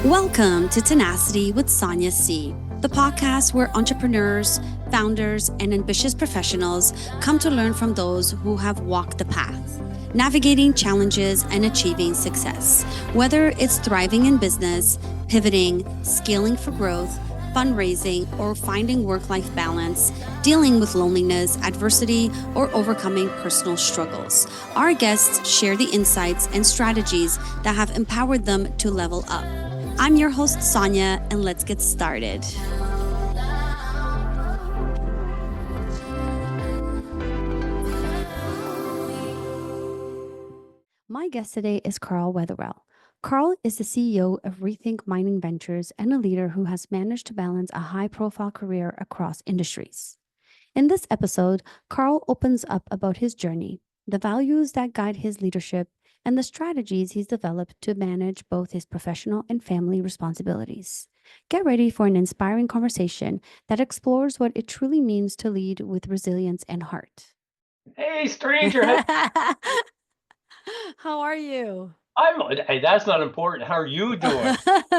Welcome to Tenacity with Sonia C, the podcast where entrepreneurs, founders, and ambitious professionals come to learn from those who have walked the path, navigating challenges and achieving success. Whether it's thriving in business, pivoting, scaling for growth, fundraising, or finding work life balance, dealing with loneliness, adversity, or overcoming personal struggles. Our guests share the insights and strategies that have empowered them to level up. I'm your host, Sonia, and let's get started. My guest today is Carl Weatherell. Carl is the CEO of ReThink Minin Ventures and a leader who has managed to balance a high profile career across industries. In this episode, Carl opens up about his journey, the values that guide his leadership, and the strategies he's developed to manage both his professional and family responsibilities. Get ready for an inspiring conversation that explores what it truly means to lead with resilience and heart. Hey, stranger. How, How are you? hey, that's not important. How are you doing?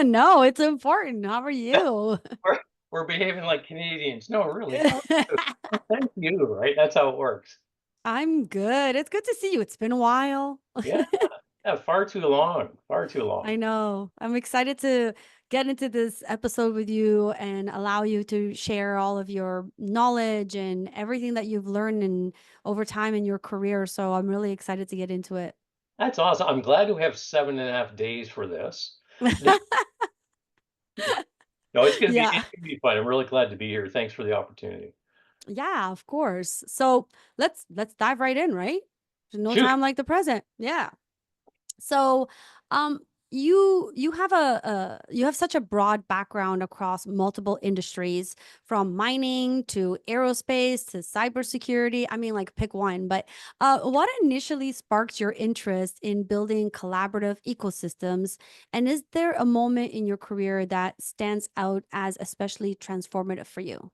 No, it's important. How are you? We're, we're behaving like Canadians. No, really. How are you? Well, thank you, right? That's how it works. I'm good. It's good to see you. It's been a while. Yeah, yeah, far too long. Far too long. I know. I'm excited to get into this episode with you and allow you to share all of your knowledge and everything that you've learned in over time in your career. So I'm really excited to get into it. That's awesome. I'm glad we have 7.5 days for this. No, it's gonna be Yeah. it's gonna be fun. I'm really glad to be here. Thanks for the opportunity. Yeah, of course. So let's dive right in, right? There's no Shoot. time like the present. Yeah. So, um, you have you have such a broad background across multiple industries, from mining to aerospace to cybersecurity. I mean, like pick one. But what initially sparked your interest in building collaborative ecosystems? And is there a moment in your career that stands out as especially transformative for you?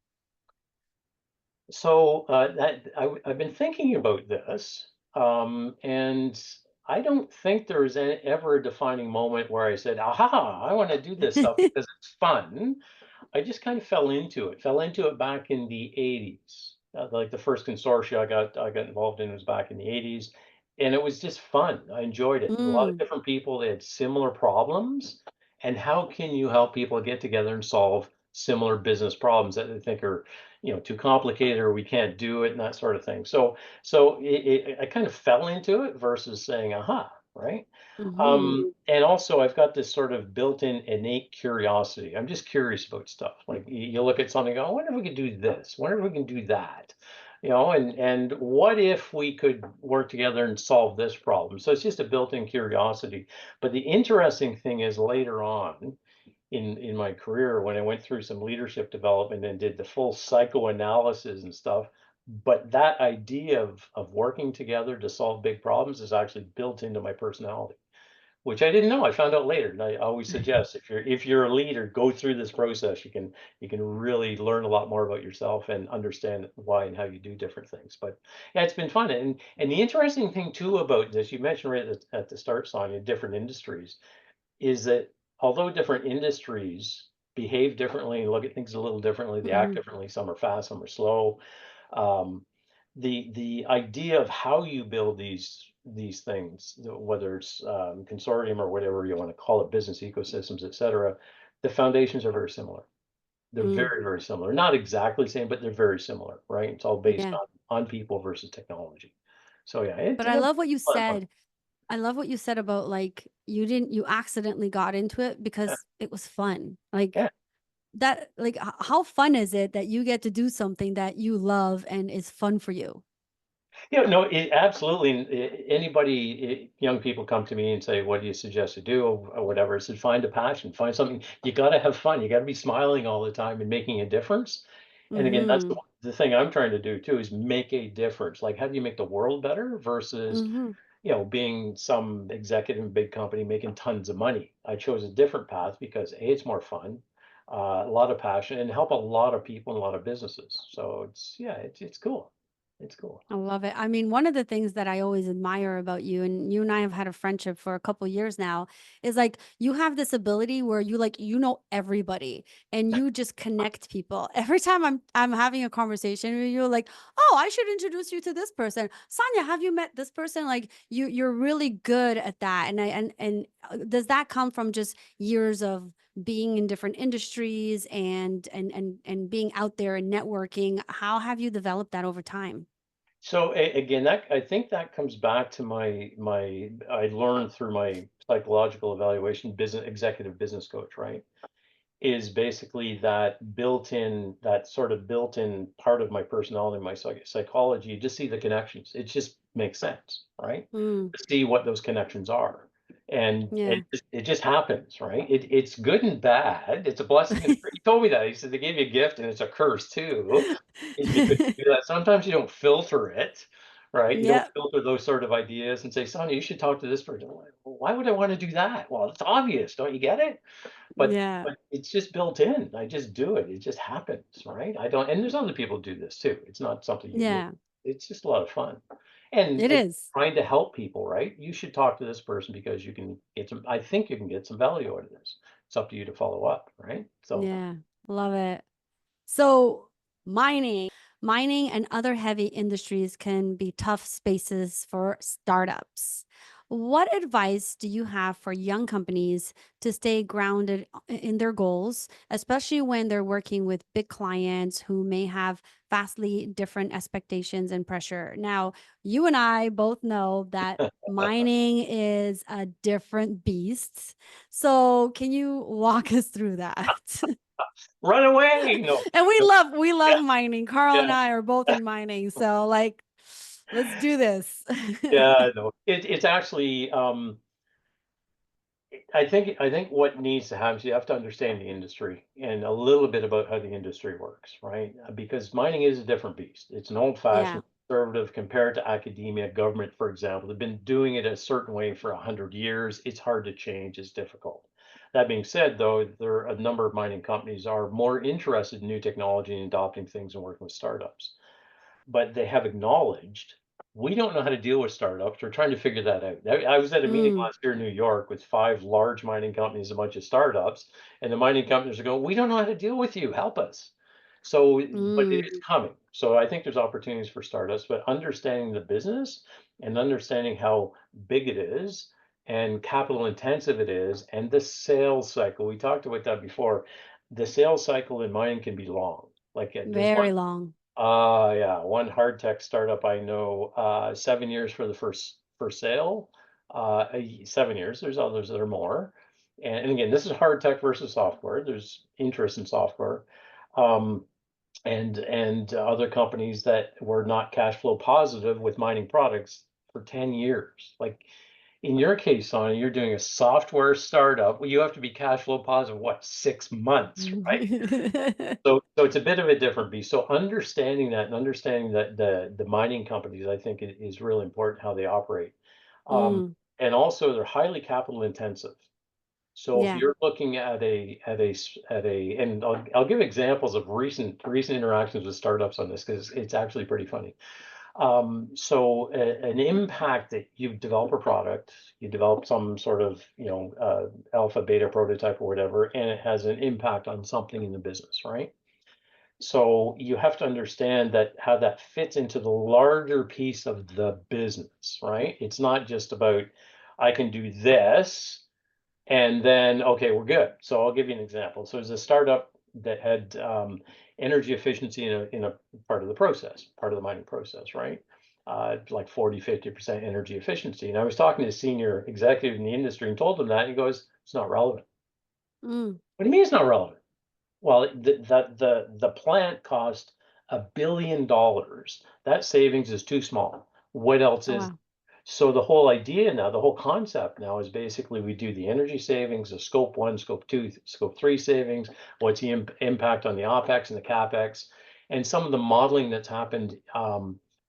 So I've been thinking about this, and I don't think there's ever a defining moment where I said, "Aha! I want to do this stuff because it's fun." I just kind of fell into it. Fell into it back in the '80s. Like the first consortia I got involved in was back in the '80s, and it was just fun. I enjoyed it. A lot of Mm, different people, they had similar problems, and how can you help people get together and solve similar business problems that they think are, too complicated or we can't do it and that sort of thing. I kind of fell into it versus saying, "Aha!" Right? mhm. And also, I've got this sort of built-in innate curiosity. I'm just curious about stuff. Like you look at something, go, I wonder if we could do this. Wonder if we can do that. And what if we could work together and solve this problem? So it's just a built-in curiosity. But the interesting thing is later on in my career when I went through some leadership development and did the full psychoanalysis and stuff. But that idea of working together to solve big problems is actually built into my personality, which I didn't know. I found out later, and I always suggest if you're a leader, go through this process. You can really learn a lot more about yourself and understand why and how you do different things. But yeah, it's been fun. And the interesting thing too about this, you mentioned right at the start, Sonia, different industries, is that although different industries behave differently and look at things a little differently, they act Mhm. differently. Some are fast, some are slow. Um, the idea of how you build these things, whether it's consortium or whatever you want to call it, business ecosystems, et cetera, the foundations are very similar. They're Mm. very, very similar. Not exactly the same, but they're very similar, right? It's all based Yeah. on people versus technology. So yeah, But I that's love what you a lot of fun. said. I love what you said about like you accidentally got into it Yeah, because it was fun. Like yeah. that like how fun is it that you get to do something that you love and is fun for you? Yeah, no, absolutely. And anybody, young people come to me and say, "What do you suggest to do?" or whatever. I said, "Find a passion, find something. You got to have fun. You got to be smiling all the time and making a difference." And again, that's Mhm. the thing I'm trying to do too is make a difference. Like, how do you make the world better versus, Mhm. being some executive in a big company making tons of money? I chose a different path because A, it's more fun, a lot of passion, and help a lot of people and a lot of businesses. So it's yeah, it's cool. It's cool. I love it. I mean, one of the things that I always admire about you, and you and I have had a friendship for a couple years now, is like you have this ability where you like you know everybody and you just connect people. Every time I'm having a conversation with you, like, oh, I should introduce you to this person. Sonia, have you met this person? Like you're really good at that. And does that come from just years of being in different industries and being out there and networking? How have you developed that over time? So again, that I think that comes back to my I learned through my psychological evaluation, business executive business coach, right? Is basically that sort of built-in part of my personality, my psychology. You just see the connections. It just makes sense, right? Mm, To see what those connections are, and yeah. it just happens, right? It's good and bad. It's a blessing and a curse. He told me that. He said they gave you a gift and it's a curse too. Is because you do that. Sometimes you don't filter it, right? You don't Yep. filter those sort of ideas and say, Sonia, you should talk to this person. Why would I want to do that? Well, it's obvious. Don't you get it? But Yeah. it's just built in. I just do it. It just happens, right? I don't, and there's other people do this too. It's not something unique. Yeah. It's just a lot of fun. And It is. trying to help people, right? You should talk to this person because you can get some, I think you can get some value out of this. It's up to you to follow up, right? So Yeah. Love it. So, mining and other heavy industries can be tough spaces for startups. What advice do you have for young companies to stay grounded in their goals, especially when they're working with big clients who may have vastly different expectations and pressure? Now, you and I both know that mining is a different beast. So, can you walk us through that? run away. No, And we no, love yeah, mining. Carl and yeah. I are both in mining. So like let's do this. Yeah, no. It's actually I think what needs to happen is you have to understand the industry and a little bit about how the industry works, right? Because mining is a different beast. It's an Yeah. old-fashioned conservative compared to academia, government, for example. They've been doing it a certain way for 100 years. It's hard to change. It's difficult. That being said, though, there are a number of mining companies are more interested in new technology and adopting things and working with startups, but they have acknowledged we don't know how to deal with startups. We're trying to figure that out. I was at a meeting Mm, last year in New York with 5 large mining companies, a bunch of startups, and the mining companies are going, "We don't know how to deal with you. Help us." So, but it mm, is coming. So I think there's opportunities for startups, but understanding the business and understanding how big it is and capital intensive it is, and the sales cycle. We talked about that before. The sales cycle in mining can be long. Like there's one very long. yeah, one hard tech startup I know, 7 years for the first sale, 7 years. There's others that are more. And again, this is hard tech versus software. There's interest in software. Um, and other companies that were not cash flow positive with mining products for 10 years. Like in your case, Sonia, you're doing a software startup. Well, you have to be cash flow positive, what, 6 months, right? So it's a bit of a different beast. So understanding that and understanding that the mining companies, I think, is really important how they operate. Um, Mm, and also they're highly capital intensive. So if yeah. you're looking at a, and I'll give examples of recent interactions with startups on this because it's actually pretty funny. So an impact that you develop a product, you develop some sort of alpha beta prototype or whatever, and it has an impact on something in the business, right? So you have to understand that how that fits into the larger piece of the business, right? It's not just about I can do this and then okay, we're good. So I'll give you an example. So there's a startup that had energy efficiency in a part of the process, part of the mining process, right? Like 40, 50% energy efficiency. And I was talking to a senior executive in the industry and told him that. And he goes, it's not relevant. Mm. What do you mean it's not relevant? Well, the plant cost $1 billion. That savings is too small. What else Oh is wow. so the whole idea now, the whole concept now is basically we do the energy savings, the scope one, scope two, scope three savings, what's the impact on the OPEX and the CAPEX. And some of the modeling that's happened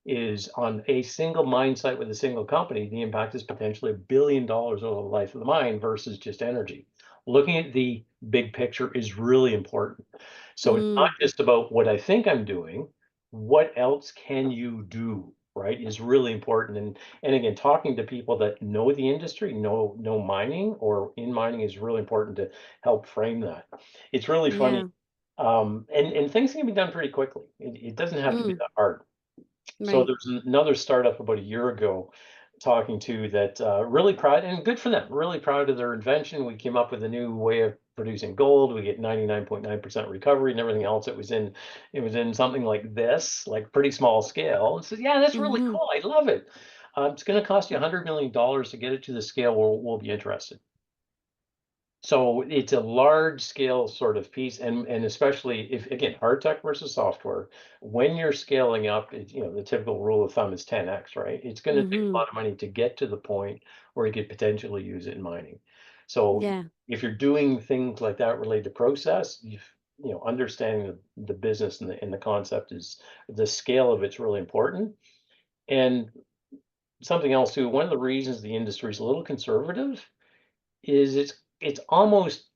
is on a single mine site with a single company, the impact is potentially $1 billion over the life of the mine versus just energy. Looking at the big picture is really important. So it's not Mm, just about what I think I'm doing, what else can you do, right, is really important. And again, talking to people that know the industry, know mining or in mining is really important to help frame that. It's really funny. Yeah. And things can be done pretty quickly. It doesn't have to be Mm. that hard. So Right. there's another startup about a year ago talking to that really proud and good for them. Really proud of their invention. We came up with a new way of producing gold. We get 99.9% recovery and everything else. It was in something like this, like pretty small scale. And says, yeah, that's really Mhm. cool. I love it. It's going to cost you $100 million to get it to the scale we'll be interested. So it's a large scale sort of piece, and especially if again hard tech versus software, when you're scaling up, the typical rule of thumb is 10x, right? It's going to take a Mhm. lot of money to get to the point where you could potentially use it in mining. So Yeah. if you're doing things like that related to process, understanding the business and the concept is the scale of it's really important. And something else too, one of the reasons the industry is a little conservative is it's almost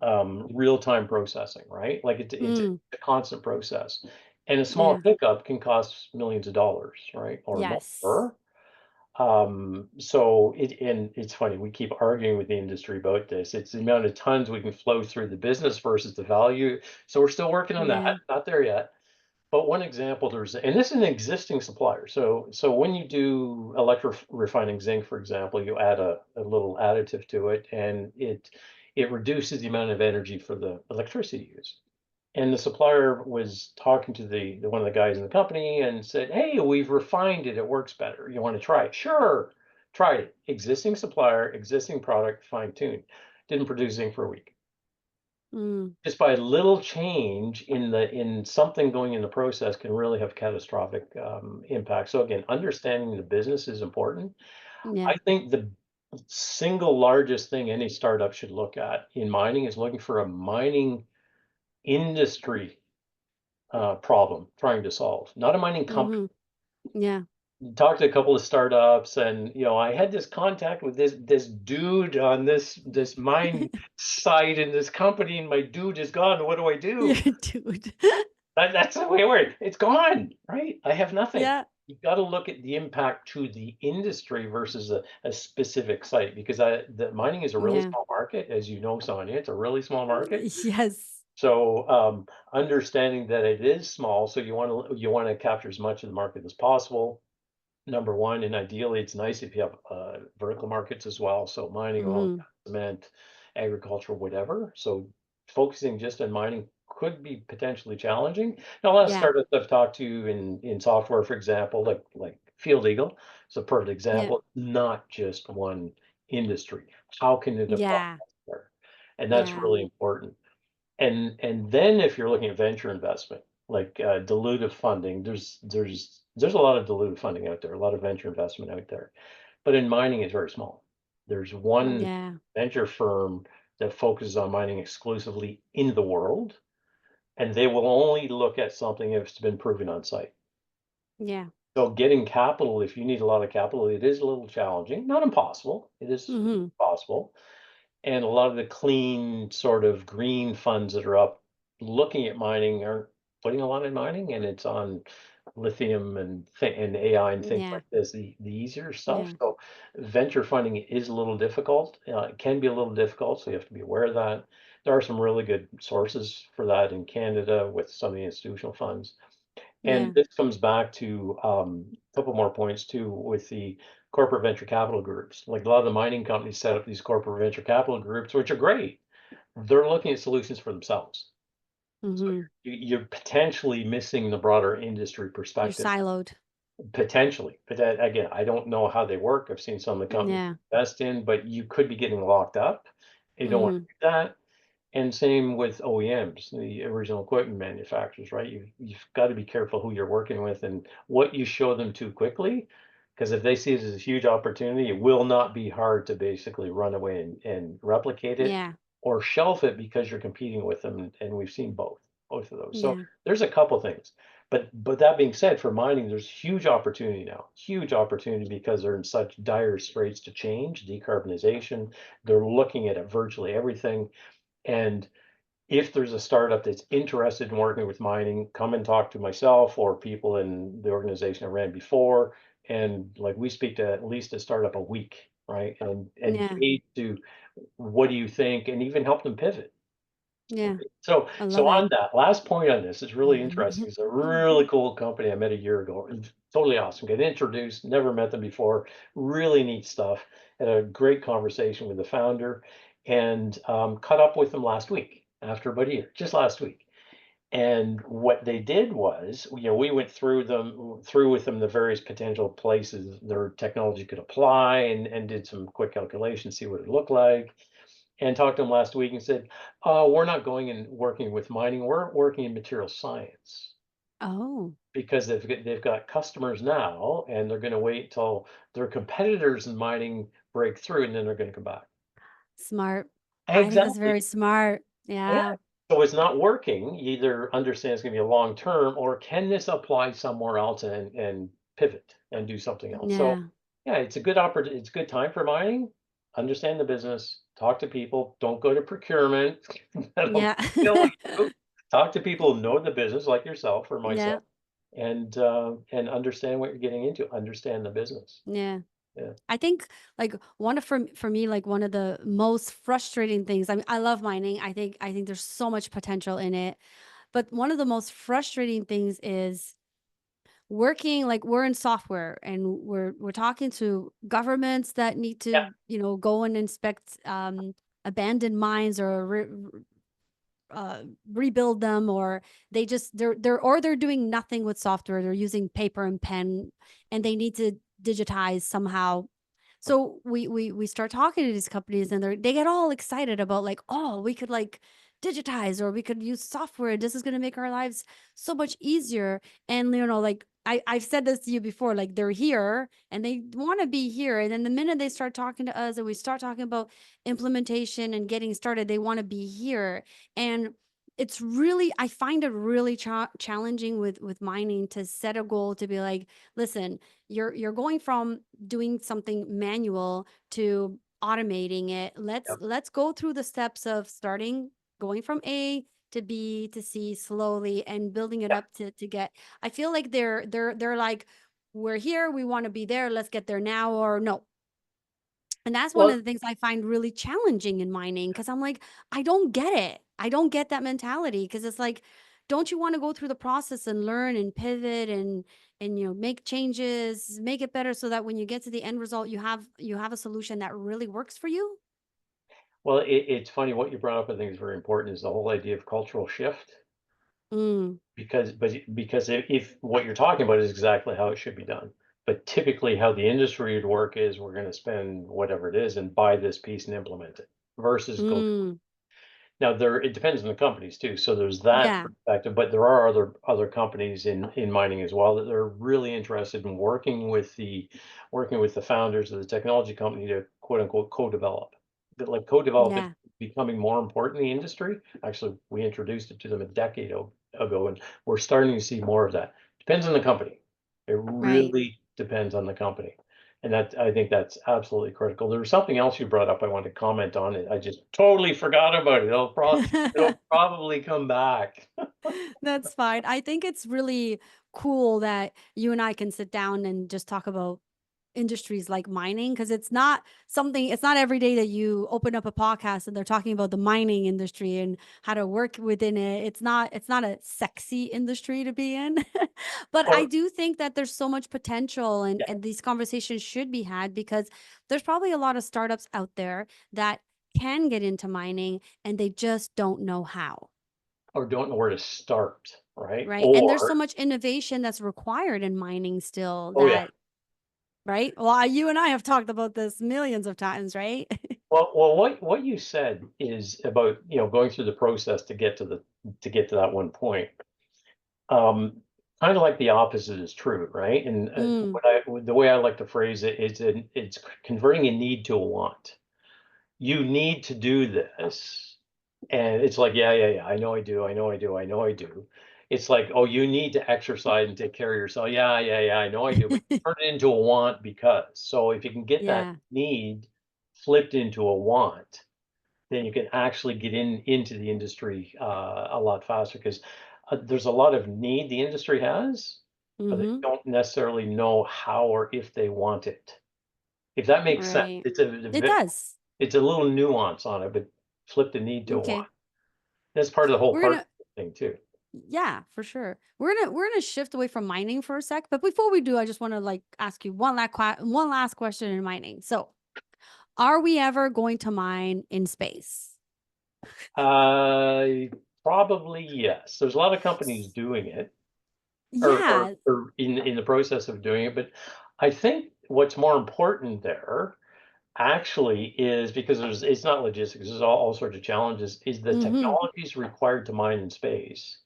real-time processing, right? Like it's Mm. a constant process. And a small Yeah. hiccup can cost millions of dollars, right? Or Yes. more. And it's funny, we keep arguing with the industry about this. It's the amount of tons we can flow through the business versus the value. So we're still working on that, Yeah. not there yet. But one example, and this is an existing supplier. So when you do refining zinc, for example, you add a little additive to it, and it reduces the amount of energy for the electricity use. And the supplier was talking to the one of the guys in the company and said, "Hey, we've refined it. It works better. You want to try it?" Sure, try it. Existing supplier, existing product, fine tuned. Didn't produce zinc for a week. Mm. Just by a little change in something going in the process can really have catastrophic impact. So again, understanding the business is important. Yeah. I think the single largest thing any startup should look at in mining is looking for a mining industry problem trying to solve, not a mining company. Mhm. Yeah. Talked to a couple of startups, and I had this contact with this dude on this mine site in this company, and my dude is gone. What do I Yeah, do? dude. That's the way it works. It's gone, right? I have nothing. Yeah. You've got to look at the impact to the industry versus a specific site, because the mining is a really Yeah. small market, as you know, Sonia. It's a really small market. Yes. So understanding that it is small, so you want to capture as much of the market as possible. Number one, and ideally, it's nice if you have vertical markets as well. So mining, oil, Mhm. cement, agriculture, whatever. So focusing just on mining could be potentially challenging. Now, a lot of Yeah. startups I've talked to in software, for example, like Field Eagle, is a perfect Yeah. example. Not just one industry. How can it apply Yeah. elsewhere? And that's Yeah. really important. And then if you're looking at venture investment, like dilutive funding, there's a lot of dilutive funding out there, a lot of venture investment out there. But in mining, it's very small. There's one Yeah. venture firm that focuses on mining exclusively in the world, and they will only look at something if it's been proven on site. Yeah. So getting capital, if you need a lot of capital, it is a little challenging. Not impossible. It is Mhm. possible. And a lot of the clean sort of green funds that are up looking at mining aren't putting a lot in mining, and it's on lithium and AI and things Yeah. like this, the easier stuff. Yeah. So venture funding is a little difficult. It can be a little difficult, so you have to be aware of that. There are some really good sources for that in Canada with some of the institutional funds. And Yeah. this comes back to a couple more points too with the corporate venture capital groups. Like a lot of the mining companies set up these corporate venture capital groups, which are great. They're looking at solutions for themselves. So Mhm. you're potentially missing the broader industry You're perspective. siloed. Potentially. But that, again, I don't know how they work. I've seen some of the companies Yeah. invest in, but you could be getting locked up. You don't want Mhm. to do that. And same with OEMs, the original equipment manufacturers, right? You've got to be careful who you're working with and what you show them too quickly, because if they see it as a huge opportunity, it will not be hard to basically run away and replicate it Yeah. or shelf it because you're competing with them. And we've seen both of those. So Yeah. there's a couple things. But that being said, for mining, there's huge opportunity now, huge opportunity because they're in such dire straits to change, decarbonization. They're looking at it virtually everything. And if there's a startup that's interested in working with mining, come and talk to myself or people in the organization I ran before. And like we speak to at least a startup a week, right? And Yeah. gauge to what do you think, and even help them pivot. Yeah. I So love on it. that last point on this, it's really interesting. It's a really cool company I met a year ago. It's totally awesome. Get introduced, never met them before. Really neat stuff. Had a great conversation with the founder, and caught up with them last week after about a year, just last week. And what they did was, we went through with them the various potential places their technology could apply, and did some quick calculations, see what it looked like, and talked to them last week and said, we're not going and working with mining. We're working in material science Oh, because they've got customers now, and they're going to wait till their competitors in mining break through, and then they're going to come back. smart. I think that's Exactly. very smart. Yeah. Yeah. So it's not working. You either understand it's going to be a long term, or can this apply somewhere else and pivot and do something else. So Yeah. yeah, it's a good opportunity. It's a good time for mining. Understand the business. Talk to people. Don't go to procurement. That'll Yeah. kill you. Talk to people who know the business, like yourself or Yeah. myself, and understand what you're getting into. Understand the business. Yeah. Yeah. I think like one of for me like one of the most frustrating things. I mean, I love mining. I think there's so much potential in it. But one of the most frustrating things is working like we're in software and we're talking to governments that need Yeah. to, go and inspect abandoned mines or rebuild them, or they're doing nothing with software. They're using paper and pen, and they need to digitize somehow. So we start talking to these companies, and they get all excited about like, oh, we could like digitize, or we could use software. This is going to make our lives so much easier. And like I've said this to you before, like they're here and they want to be here. And then the minute they start talking to us and we start talking about implementation and getting started, they want to be here. And it's really, I find it really challenging with mining to set a goal to be like, listen, you're going from doing something manual to automating it. Yep. Let's go through the steps of starting, going from A to B to C slowly and building it Yeah. up to get. I feel like they're like, we're here, we want to be there, let's get there now, or no. And that's one of Well, the things I find really challenging in mining, because I'm like, I don't get it. I don't get that mentality, because it's like, don't you want to go through the process and learn and pivot and make changes, make it better, so that when you get to the end result, you have a solution that really works for you? well, it's funny what you brought up. I think is very important is the whole idea of cultural shift. Mm, Because if what you're talking about is exactly how it should be done, but typically how the industry would work is we're going to spend whatever it is and buy this piece and implement it versus go. mm, Now it depends on the companies too. So there's that yeah, perspective, but there are other companies in mining as well that are really interested in working with the founders of the technology company to quote unquote co-develop. That like co-development yeah, is becoming more important in the industry. Actually, we introduced it to them a decade ago, and we're starting to see more of that. Depends on the company. It right. really depends on the company. And that I think that's absolutely critical. There was something else you brought up I wanted to comment on it. I just totally forgot about it. It'll probably come back. That's fine. I think it's really cool that you and I can sit down and just talk about industries like mining, because it's not every day that you open up a podcast and they're talking about the mining industry and how to work within it. It's not a sexy industry to be in. But I Or do think that there's so much potential, and yeah, these conversations should be had, because there's probably a lot of startups out there that can get into mining and they just don't know how. or don't know where to start, right? Right. And there's so Or much innovation that's required in mining still oh yeah. that, right? Well, you and I have talked about this millions of times, right? Well, what you said is about going through the process to get to that one point. Um, Kind of like the opposite is true, right? And Mm, the way I like to phrase it is it's converting a need to a want. You need to do this. And it's like, yeah, yeah, yeah, I know I do, I know I do, I know I do. It's like, oh, you need to exercise and take care of yourself. Yeah, yeah, yeah, I know I do, but turn it into a want because. So if you can get that yeah. need flipped into a want, then you can actually get into the industry a lot faster because there's a lot of need the industry has, but they Mm-hmm. don't necessarily know how or if they want it. If that makes sense, Right. it's It does. it's a little nuance on it, but flip the need to a want. Okay. That's part of the whole We're partnership gonna thing too. Yeah, for sure. We're gonna shift away from mining for a sec, but before we do, I just want to like ask you one last question in mining. So, are we ever going to mine in space? Uh, Probably yes. There's a lot of companies doing it, Yeah. or in the process of doing it. But I think what's more important there actually is because it's not logistics, there's all sorts of challenges, is the Mm-hmm. technologies required to mine in space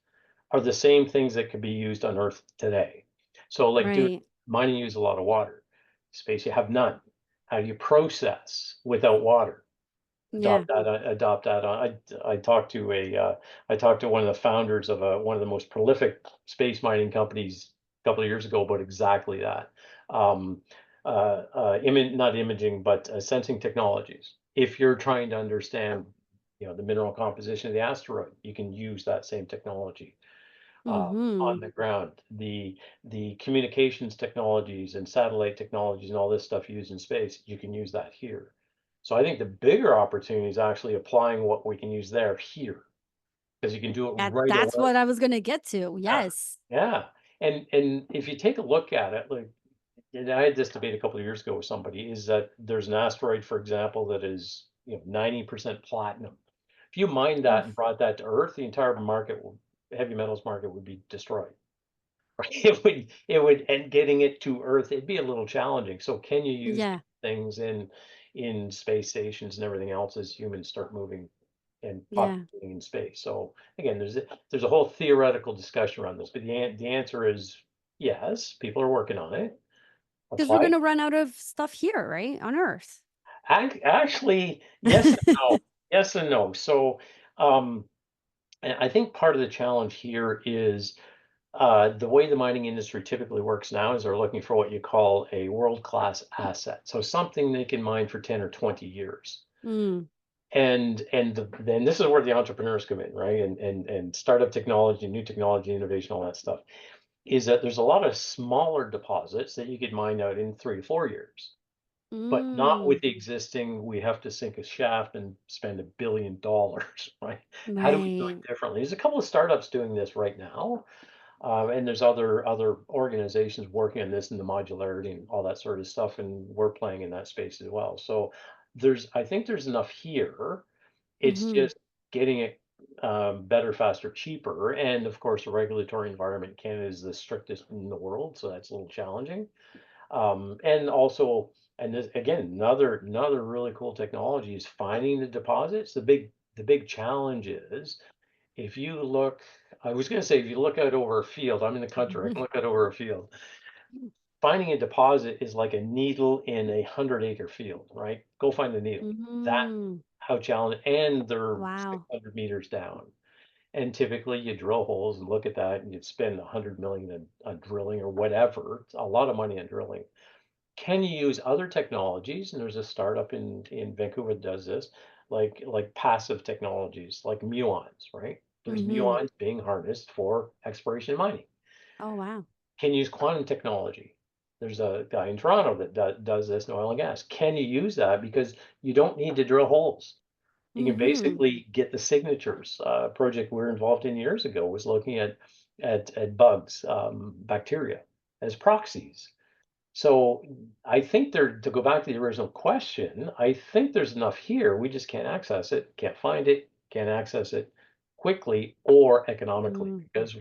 are the same things that could be used on Earth today. So like Right. mining use a lot of water. Space you have none. How do you process without water? Yeah. Adopt that on. I talked to one of the founders of one of the most prolific space mining companies a couple of years ago about exactly that. Um, Not imaging, but sensing technologies. If you're trying to understand, the mineral composition of the asteroid, you can use that same technology Mm-hmm. on the ground. The communications technologies and satellite technologies and all this stuff used in space, you can use that here. So I think the bigger opportunity is actually applying what we can use there here because you can do it right That's away. what I was gonna get to. Yeah, Yes. yeah. And if you take a look at it, like, and I had this debate a couple of years ago with somebody, is that there's an asteroid, for example, that is 90% platinum. If you mined that and Oof. brought that to Earth, the entire heavy metals market would be destroyed. It would, and getting it to Earth, it'd be a little challenging. So can you use Yeah. things in space stations and everything else as humans start moving and Yeah. populating in space? So again, there's a whole theoretical discussion around this, but the answer is yes, people are working on it. Because we're Apply. gonna run out of stuff here, right? On Earth. Actually, yes and no. Yes and no. So um, and I think part of the challenge here is the way the mining industry typically works now is they're looking for what you call a world-class asset. So something they can mine for 10 or 20 years. Mm. Then this is where the entrepreneurs come in, right? And startup technology, new technology, innovation, all that stuff. Is that there's a lot of smaller deposits that you could mine out in 3 to 4 years, but not with Mm. the existing. We have to sink a shaft and spend $1 billion, right? How do we do Right. it differently? There's a couple of startups doing this right now. And there's other organizations working on this and the modularity and all that sort of stuff, and we're playing in that space as well. So I think there's enough here. It's Mm-hmm. just getting it better, faster, cheaper, and of course, the regulatory environment. Canada is the strictest in the world, so that's a little challenging. And also, and this again, another really cool technology is finding the deposits. The big challenge is if you look, I was gonna say, if you look out over a field, I'm in the country, I can look out over a field. Finding a deposit is like a needle in a 100-acre field, right? Go find the needle. That Mm-hmm. how challenging, and they're Wow. 600 meters down. And typically you drill holes and look at that and you'd spend 100 million on drilling or whatever. It's a lot of money on drilling. Can you use other technologies? And there's a startup in Vancouver that does this, like passive technologies, like muons, right? There's Mm-hmm. muons being harnessed for exploration and mining. Oh wow. Can you use quantum technology? There's a guy in Toronto that does this in oil and gas. Can you use that? Because you don't need to drill holes. You can Mm-hmm. basically get the signatures. A project we were involved in years ago was looking at bugs, bacteria as proxies. So I think to go back to the original question, I think there's enough here. We just can't access it, can't find it, can't access it quickly or economically Mm. because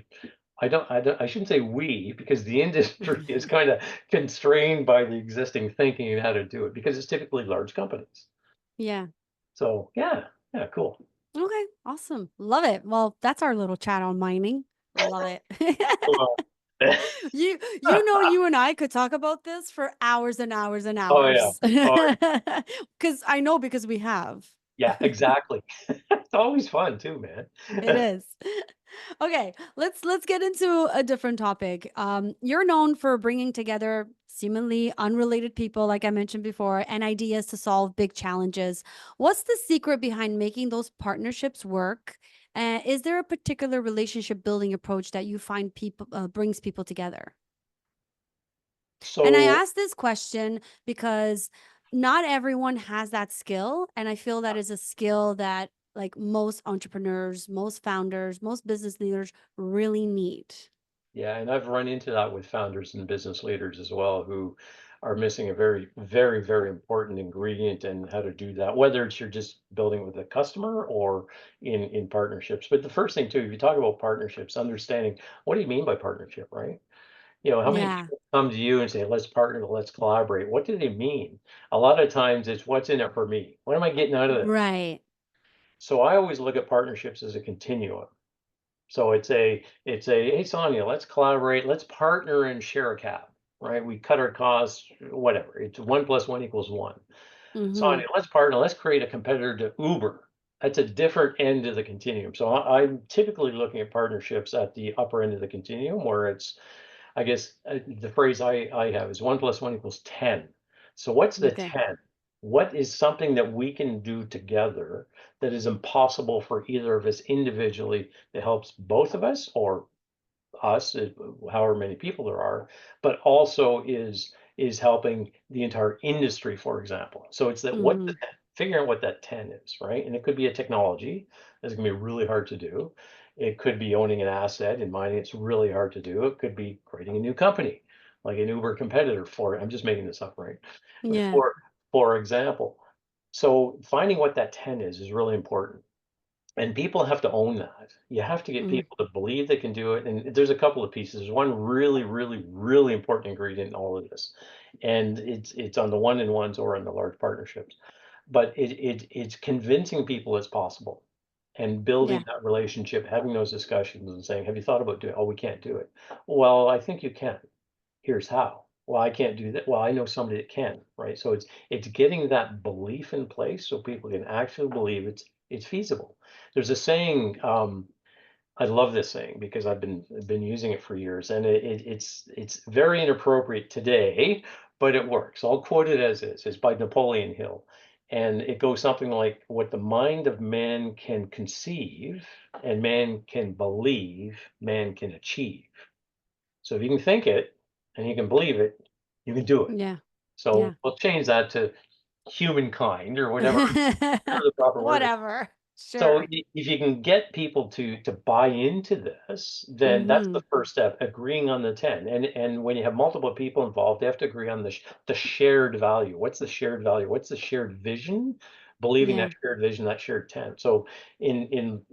I shouldn't say we, because the industry is kind of constrained by the existing thinking and how to do it because it's typically large companies. Yeah. So yeah, yeah, cool. Okay. Awesome. Love it. Well, that's our little chat on mining. Love it. Well, You and I could talk about this for hours and hours and oh yeah, hours. oh Because I know because we have. yeah, exactly. always fun too, man. It is. Okay, let's get into a different topic. You're known for bringing together seemingly unrelated people, like I mentioned before, and ideas to solve big challenges. What's the secret behind making those partnerships work? Is there a particular relationship building approach that you find people brings people together? And I So ask this question because not everyone has that skill. And I feel that is a skill that like most entrepreneurs, most founders, most business leaders really need. yeah, and I've run into that with founders and business leaders as well who are missing a very, very, very important ingredient in how to do that, whether it's you're just building with a customer or in partnerships. But the first thing too, if you talk about partnerships, understanding what do you mean by partnership, right? How many Yeah, people come to you and say, let's partner, let's collaborate? What do they mean? A lot of times it's what's in it for me. What am I getting out of this? right. So I always look at partnerships as a continuum. So it's a hey Sonia, let's collaborate, let's partner and share a cab, right? We cut our costs, whatever. It's 1 + 1 = 1. Mm-hmm. Sonia, let's partner, let's create a competitor to Uber. That's a different end of the continuum. So I'm typically looking at partnerships at the upper end of the continuum where it's I guess the phrase I have is 1 + 1 = 10. So what's the Okay. 10? What is something that we can do together that is impossible for either of us individually that helps both of us or us, however many people there are, but also is helping the entire industry, for example. So it's that what Mm-hmm. figuring out what that 10 is, right? And it could be a technology that's going to be really hard to do. It could be owning an asset. In mining, it's really hard to do. It could be creating a new company, like an Uber competitor for, I'm just making this up, right? But Yeah. for example, so finding what that 10 is really important. And people have to own that. You have to get Mm-hmm. people to believe they can do it. And there's a couple of pieces. There's one really, really, really important ingredient in all of this. And it's on the one-on-ones or on the large partnerships. But it's convincing people it's possible and building Yeah. that relationship, having those discussions and saying, have you thought about doing, oh, we can't do it. Well, I think you can. Here's how. Well, I can't do that. Well, I know somebody that can, right? So it's getting that belief in place so people can actually believe it's feasible. There's a saying, I love this saying because I've been using it for years, and it's very inappropriate today, but it works. I'll quote it as is. It's by Napoleon Hill, and it goes something like, "What the mind of man can conceive and man can believe, man can achieve." So if you can think it and you can believe it, you can do it. Yeah. So Yeah. we'll change that to humankind or whatever the proper word is. Whatever. So Sure. if you can get people to buy into this, then that's Mm-hmm. the first step, agreeing on the 10. And when you have multiple people involved, they have to agree on the shared value. What's the shared value? What's the shared vision? Believing that Yeah. shared vision, that shared 10. So in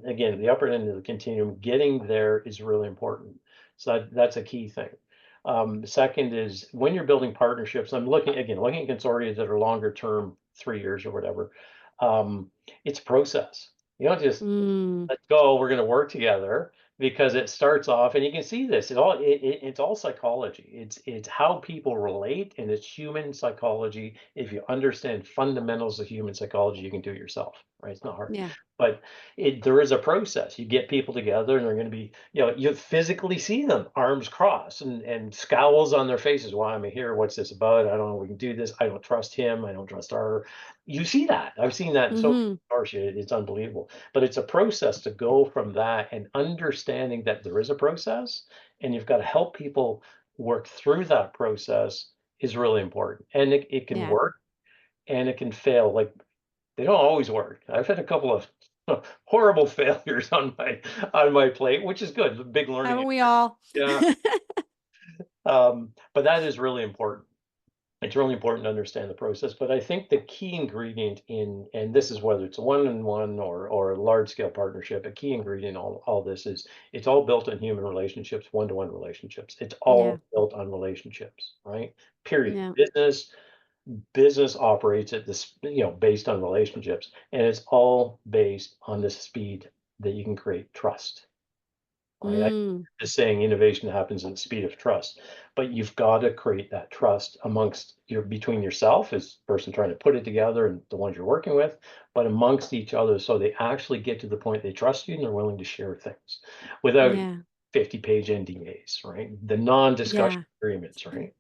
again, the upper end of the continuum, getting there is really important. So that's a key thing. The second is when you're building partnerships, I'm looking at consortia that are longer term, 3 years or whatever. Um, it's a process. You don't just Mm. let's go, we're going to work together because it starts off, and you can see this. It's all psychology. It's how people relate, and it's human psychology. If you understand fundamentals of human psychology, you can do it yourself, right? It's not hard, Yeah. but there is a process. You get people together, and they're going to be, you physically see them, arms crossed, and scowls on their faces. Why am I here? What's this about? I don't know. We can do this. I don't trust him. I don't trust her. You see that. I've seen that in so Mm-hmm. many. It's unbelievable, but it's a process to go from that and understanding that there is a process and you've got to help people work through that process is really important. And it can Yeah. work and it can fail. Like they don't always work. I've had a couple of horrible failures on my plate, which is good. A big learning. Haven't we all? Yeah. But that is really important. It's really important to understand the process, but I think the key ingredient and this is whether it's a one-on-one or a large-scale partnership, a key ingredient in all this is it's all built on human relationships, one-to-one relationships. It's Yeah. all built on relationships, right? Period. Yeah. Business operates at this, based on relationships, and it's all based on the speed that you can create trust. Right? I Mm. just saying innovation happens at the speed of trust, but you've got to create that trust amongst your between yourself as the person trying to put it together and the ones you're working with, but amongst each other so they actually get to the point they trust you and they're willing to share things without Yeah. 50-page NDAs, right? The non-discussion Yeah. agreements, right?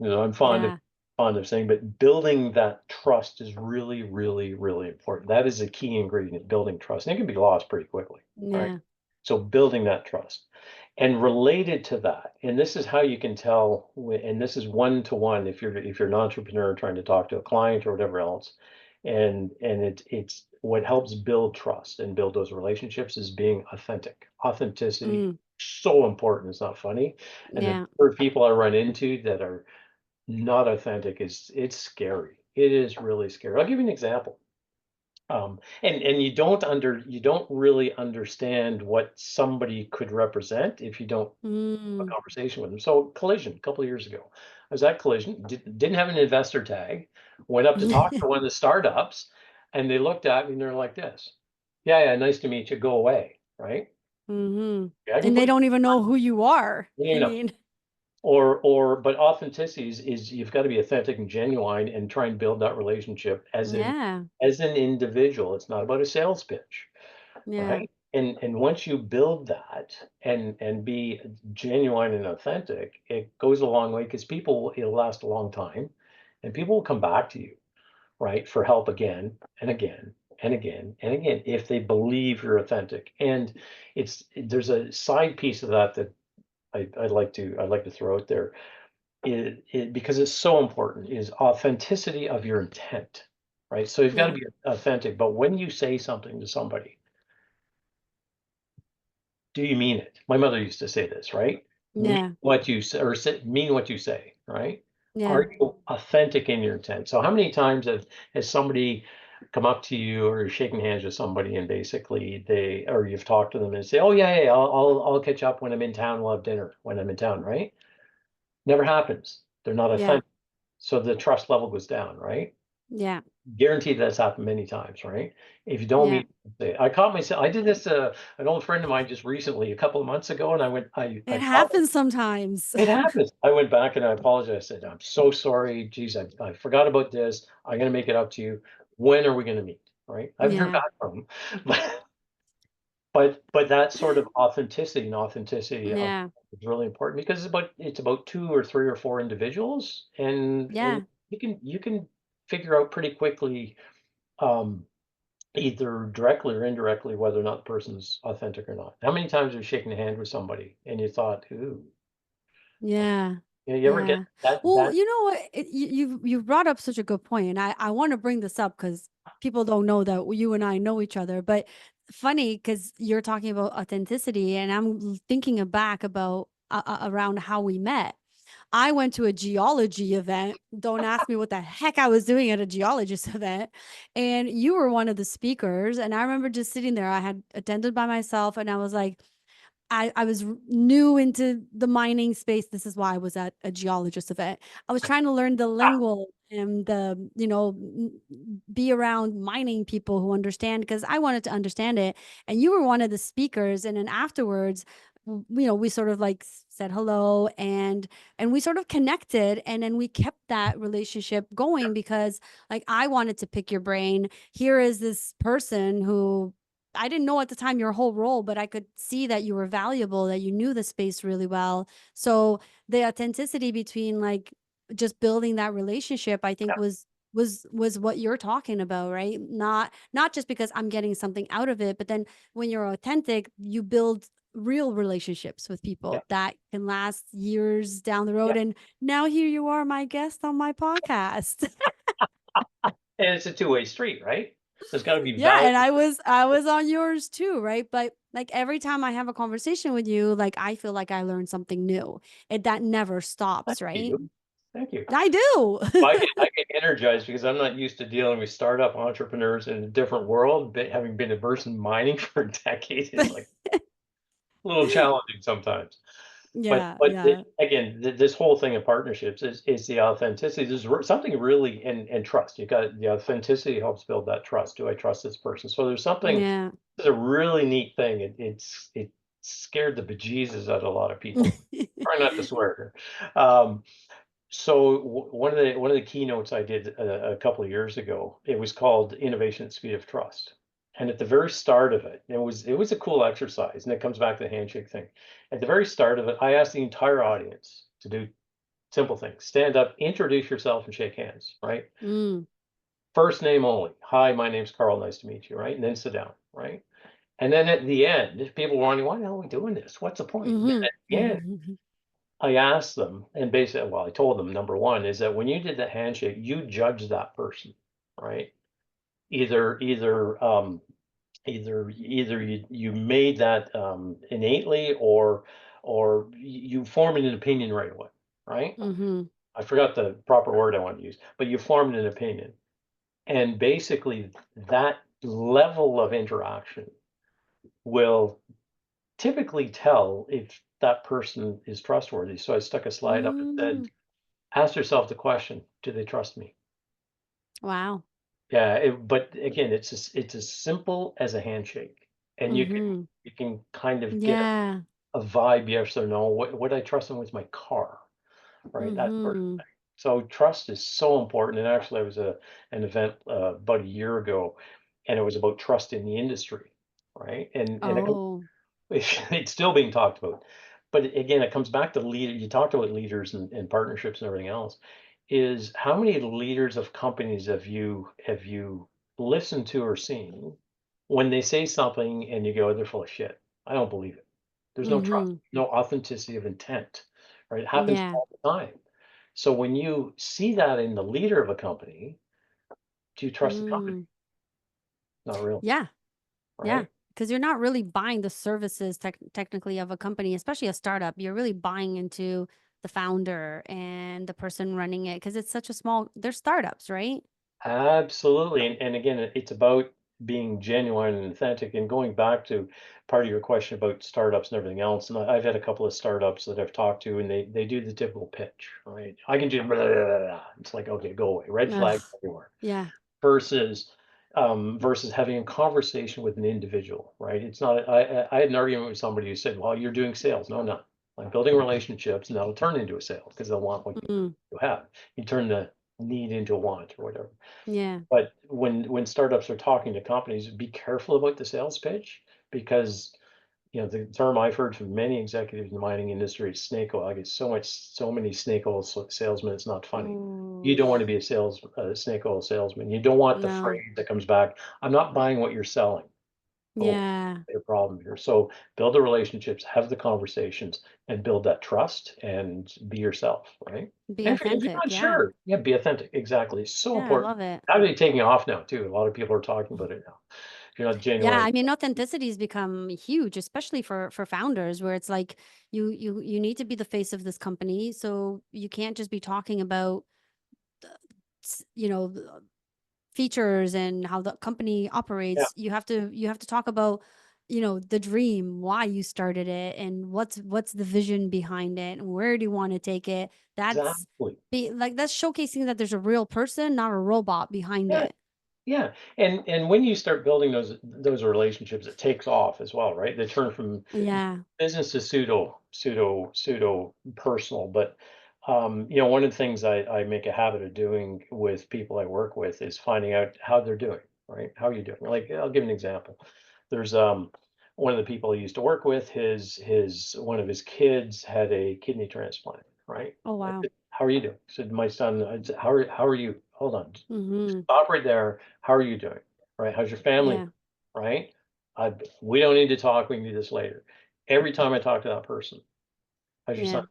I'm Yeah. fond of saying, but building that trust is really, really, really important. That is a key ingredient, building trust. And it can be lost pretty quickly, right? Yeah. So building that trust. And related to that, and this is how you can tell, and this is one to one if you're an entrepreneur trying to talk to a client or whatever else, and it's what helps build trust and build those relationships is being authentic. Authenticity, Mm. so important. It's not funny. And the Yeah. number of people I run into that are not authentic is it's scary. It is really scary. I'll give you an example. And you don't really understand what somebody could represent if you don't have a Mm. conversation with them. So Collision, a couple of years ago, I was at Collision, didn't have an investor tag, went up to talk to one of the startups, and they looked at me and they're like this. Yeah, yeah, nice to meet you. Go away, right? Hmm. Yeah, I can And they put don't even know who you are. you I know. mean, But authenticity is you've got to be authentic and genuine and try and build that relationship yeah. as an individual. It's not about a sales pitch, Yeah. right? And once you build that and be genuine and authentic, it goes a long way because it'll last a long time and people will come back to you, right, for help again and again and again and again if they believe you're authentic. And there's a side piece of that that I'd like to throw out there because it's so important is authenticity of your intent, right? So you've got to Yeah. be authentic, but when you say something to somebody, do you mean it? My mother used to say this, right? Mean Yeah. what you say, or mean what you say, right? Yeah. Are you authentic in your intent? So how many times has somebody come up to you or you're shaking hands with somebody and basically or you've talked to them and say, oh yeah, yeah, I'll catch up when I'm in town. We'll have dinner when I'm in town, right? Never happens. They're not Yeah. authentic. So the trust level goes down, right? Yeah. Guaranteed that's happened many times, right? If you don't Yeah. meet, I caught myself. I did this. An old friend of mine just recently, a couple of months ago, and I It caught happens sometimes. it happens. I went back and I apologized. I said, I'm so sorry. Geez, I forgot about this. I'm gonna make it up to you. When are we gonna meet? Right? I haven't heard Yeah. back from him, but but that sort of authenticity of Yeah. is really important because it's about two or three or four individuals, and Yeah. you can figure out pretty quickly, um, either directly or indirectly whether or not the person's authentic or not. How many times have you shaken a hand with somebody and you thought, "Ooh," Yeah. you ever get Yeah. that Well, that you know what? You've brought up such a good point, and I want to bring this up because people don't know that you and I know each other. But funny because you're talking about authenticity, and I'm thinking back about around how we met. I went to a geology event. Don't ask me what the heck I was doing at a geologist event. And you were one of the speakers. And I remember just sitting there. I had attended by myself, and I was like, I was new into the mining space. This is why I was at a geologist event. I was trying to learn the lingo and be around mining people who understand because I wanted to understand it. And you were one of the speakers. And then afterwards, we sort of like said hello and we sort of connected. And then we kept that relationship going because like I wanted to pick your brain. Here is this person who I didn't know at the time your whole role, but I could see that you were valuable, that you knew the space really well. So the authenticity between like just building that relationship, I think was what you're talking about, right? Not just because I'm getting something out of it, but then when you're authentic, you build real relationships with yeah, people that can last years down the yeah. road. And now here you are, my guest on my podcast. And it's a two-way street, right? There's got to be Yeah, value. and I was on yours too, right? But like every time I have a conversation with you, like I feel like I learned something new. That never Thank stops, right? you. Thank you. I do. I get energized because I'm not used to dealing with startup entrepreneurs in a different world, but having been immersed in mining for a decade, it's like a little challenging sometimes. Yeah, But yeah, again, this whole thing of partnerships is the authenticity. There's something really and trust. You got the authenticity helps build that trust. Do I trust this person? So there's something. yeah, It's a really neat thing. It's scared the bejesus out of a lot of people. Try not to swear here. So one of the keynotes I did a couple of years ago, it was called Innovation at Speed of Trust. And at the very start of it, it was a cool exercise, and it comes back to the handshake thing. At the very start of it, I asked the entire audience to do simple things: stand up, introduce yourself, and shake hands. Right, Mm. first name only. Hi, my name's Carl. Nice to meet you. Right, and then sit down. Right, and then at the end, people were wondering, why the hell are we doing this? What's the point? And then Mhm. at the end, I asked them, and basically, well, I told them, number one is that when you did the handshake, you judged that person, right? Either, either, either you made that innately, or you formed an opinion right away, right? Mhm. I forgot the proper word I want to use, but you formed an opinion, and basically that level of interaction will typically tell if that person is trustworthy. So I stuck a slide up and said, Mm. ask yourself the question, do they trust me? Wow. Yeah, but again, it's as simple as a handshake, and Mhm. you can kind of get Yeah. a vibe, yes or no. What would I trust them with my car, right? That sort of Mhm. thing. So trust is so important. And actually, I was an event about a year ago, and it was about trust in the industry, right? And it Oh. it's still being talked about. But again, it comes back to leader. You talked about leaders and partnerships and everything else. Is how many leaders of companies have you listened to or seen when they say something and you go, they're full of shit. I don't believe it. There's no trust, Mhm. no authenticity of intent, right? It happens Yeah. all the time. So when you see that in the leader of a company, do you trust the company? Mm. Not really, Yeah. Yeah. right? Because you're not really buying the services technically of a company, especially a startup. You're really buying into the founder and the person running it because it's such a small, they're startups, right? Absolutely. And again, it's about being genuine and authentic. And going back to part of your question about startups and everything else, and I've had a couple of startups that I've talked to, and they do the typical pitch, right? I can do blah, blah, blah, blah. It's like, okay, go away. Red flag Ugh. everywhere. Yeah. Versus versus having a conversation with an individual, right? It's not. I had an argument with somebody who said, "Well, you're doing sales." No, I'm not. I'm building relationships, and that'll turn into a sale because they'll want what Mm. you have. You turn the need into a want or whatever. Yeah. But when startups are talking to companies, be careful about the sales pitch because the term I've heard from many executives in the mining industry is snake oil. I get so many snake oil salesmen. It's not funny. You Ooh. don't want to be a snake oil salesman. You don't want the No. phrase that comes back. I'm not buying what you're selling. Oh, Yeah. a problem here. So build the relationships, have the conversations, and build that trust and be yourself, right? Be And if you're authentic. not Yeah. sure, yeah, be authentic. Exactly. It's so Yeah. I important. love it. Actually taking off now too. A lot of people are talking about it now. If you're not Yeah, genuine. I mean, authenticity has become huge, especially for founders, where it's like you need to be the face of this company, so you can't just be talking about the features and how the company Yeah, operates. You have to talk about the dream, why you started it, and what's the vision behind it, and where do you want to take it. That's exactly. that's showcasing that there's a real person, not a robot behind Yeah, it. yeah. And when you start building those relationships, it takes off as well, right? They turn from Yeah. business is pseudo personal, but one of the things I make a habit of doing with people I work with is finding out how they're doing, right? How are you doing? Like, I'll give an example. There's one of the people I used to work with, his one of his kids had a kidney transplant, right? Oh, I wow. said, how are you doing? He said, my son, I said, how are you? Hold on. Mm-hmm. Stop right there. How are you doing? Right? How's your family? Yeah. Right? We don't need to talk. We can do this later. Every time I talk to that person, how's your son?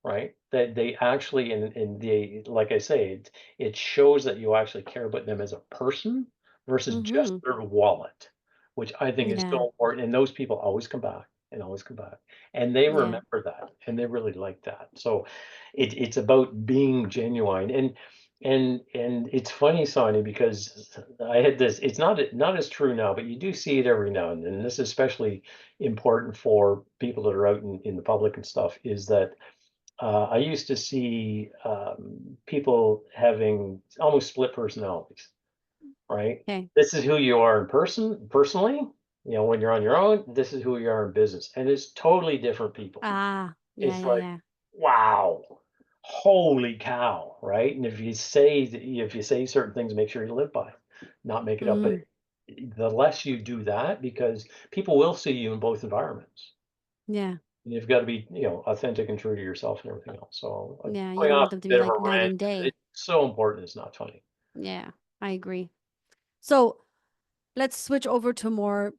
Yeah. Right? That they actually, and they, like I say, it shows that you actually care about them as a person versus just Mm-hmm. their wallet, which I think is Yeah. so important. And those people always come back and always come back, and they Yeah. remember that, and they really like that. So it's about being genuine. And it's funny, Sonny, because I had this. It's not as true now, but you do see it every now and then. And this is especially important for people that are out in the public and stuff. Is that I used to see people having almost split personalities, right? Okay. This is who you are in personally, When you're on your own, this is who you are in business, and it's totally different people. Ah, yeah, It's yeah, like, yeah. wow, holy cow, right? And if you say certain things, make sure you live by 'em, not make it up. But Mm, the less you do that, because people will see you in both environments. yeah, You've got to be, authentic and true to yourself and everything else. So yeah. You going don't off want them to a be bit of like a night rant, and but day. it's so important. It's not funny. Yeah, I agree. So let's switch over to more,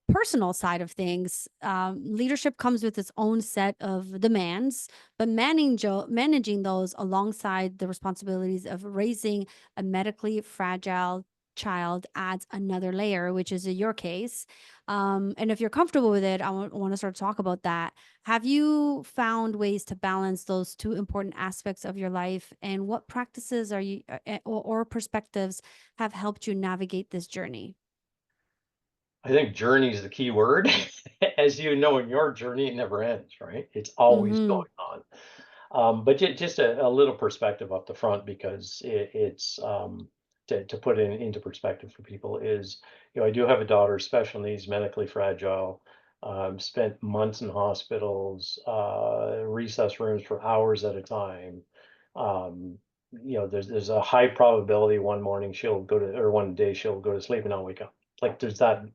personal side of things. Leadership comes with its own set of demands, but managing those alongside the responsibilities of raising a medically fragile child adds another layer, which is your case. And if you're comfortable with it, I want to sort of talk about that. Have you found ways to balance those two important aspects of your life, and what practices are you or perspectives have helped you navigate this journey? I think journey is the key word. As you know, in your journey, it never ends, right? It's always Mhm. going on. But just a little perspective up the front, because to put into perspective for people is, I do have a daughter, special needs, medically fragile, spent months in hospitals, resus rooms for hours at a time. Um, there's a high probability one morning she'll go to, or one day she'll go to sleep and not wake up. Like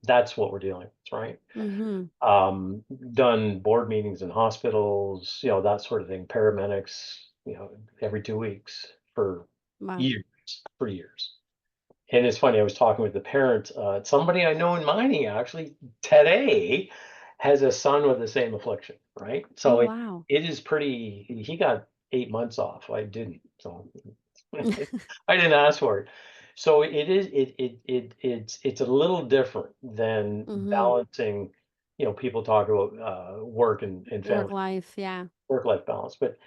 that's what we're dealing with, right? Mhm. um, Done board meetings in hospitals, that sort of thing, paramedics, every 2 weeks for Wow. years, for years. And it's funny, I was talking with the parent, somebody I know in mining actually today has a son with the same affliction, right? Oh, So wow. it is he got 8 months off. I didn't. So I didn't ask for it. So it's a little different than Mhm. balancing, people talk about work and Work family, life, yeah. work-life balance. But